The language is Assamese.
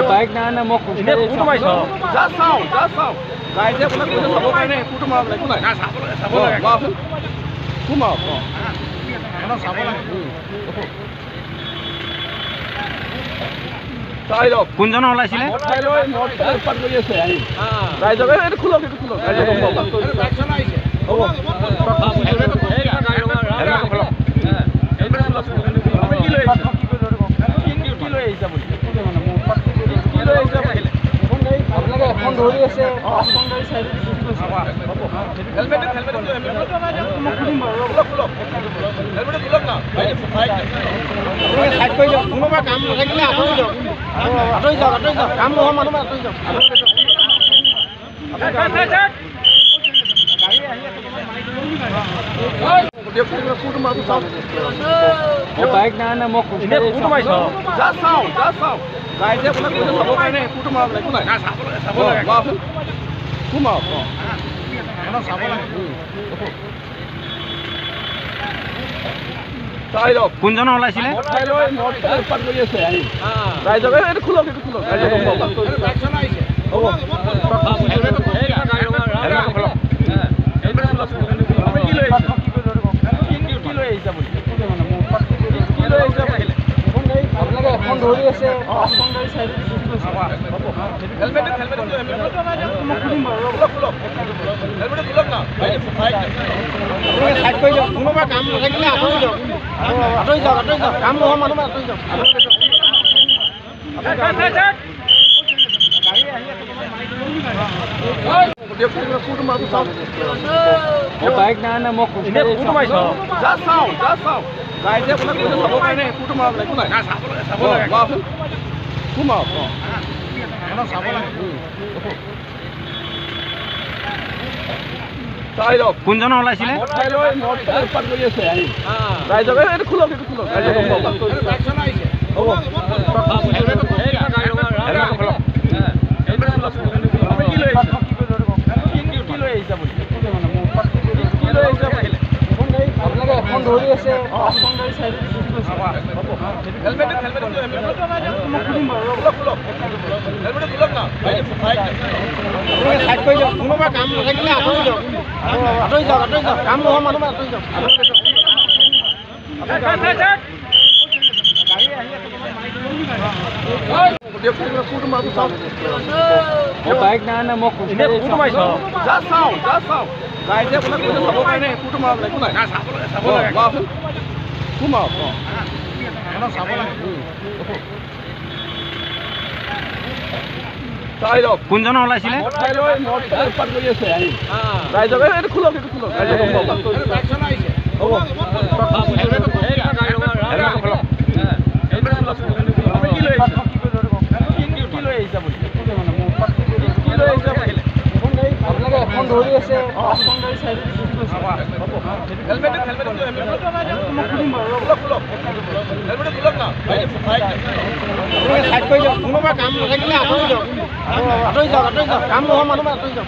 বাইক নাই নাই মই যা চাওঁ ৰাইজে আপোনাক কৈছে চাবৰ কাৰণে কোৰটো মাৰক একো নাই চাব লাগে কোৱাচোন কোৰ মাৰক চাব লাগে চাই লওক কোনজনৰ ওলাইছিলে উৎপাত কৰি আছে ৰাইজকে এইটো খোলক ৰাইজে গম পাব এখন ধৰি আছে চাইড কৰি দিয়ক কোনোবা কাম নাথাকিলে আঁতৰি যাওক কাম নোহোৱা মানুহ আঁতৰি যাওক বাইক নাই নাই মই যা চাওঁ ৰাইজে আপোনাক কৈছে চাবৰ কাৰণে কোৰটো মাৰক একো নাই চাব লাগে কোৱাচোন কোৰ মাৰক চাব লাগে চাই লওক কোনজনৰ ওলাইছিলে উৎপাত কৰি আছে ৰাইজকে এইটো খোলক ৰাইজে গম পাব এখন ধৰি আছে চাইড কৰি দিয়ক কোনোবা কাম নাথাকিলে আঁতৰি যাওক কাম নোহোৱা মানুহ আঁতৰি যাওক বাইক নাই নাই মই যা চাওঁ ৰাইজে আপোনাক কৈছে চাবৰ কাৰণে কোৰটো মাৰক একো নাই চাব লাগে কোৱাচোন কোৰ মাৰক চাব লাগে চাই লওক কোনজনৰ ওলাইছিলে উৎপাত কৰি আছে ৰাইজকে এইটো খোলক ৰাইজে গম পাব এখন ধৰি আছে চাইড কৰি দিয়ক কোনোবা কাম নাথাকিলে আঁতৰি যাওক কাম নোহোৱা মানুহ আঁতৰি যাওক বাইক নাই নাই মই যা চাওঁ ৰাইজে আপোনাক কৈছে চাবৰ কাৰণে কোৰটো মাৰক একো নাই চাব লাগে কোৱাচোন কোৰ মাৰক চাব লাগে চাই লওক কোনজনৰ ওলাইছিলে উৎপাত কৰি আছে ৰাইজকে এইটো খোলক ৰাইজে গম পাব এখন ধৰি আছে চাইড কৰি দিয়ক কোনোবা কাম নাথাকিলে আঁতৰি যাওক কাম নোহোৱা মানুহ আঁতৰি যাওক